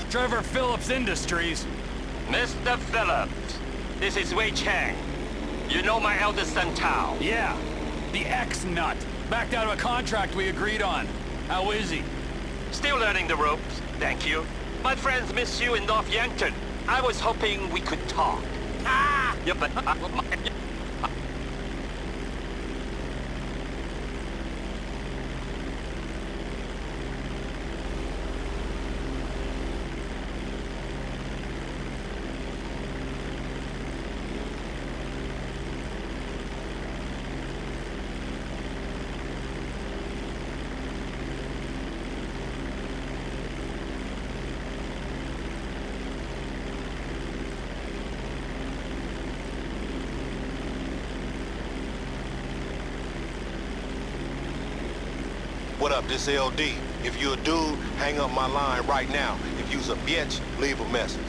Trevor Phillips Industries. Mr. Phillips, this is Wei Chang. You know my eldest son, Tao. Yeah, the X-Nut. Backed out of a contract we agreed on. How is he? Still learning the ropes, thank you. My friends miss you in North Yankton. I was hoping we could talk. Ah! Yeah, but... What up, this LD? If you a dude, hang up my line right now. If you's a bitch, leave a message.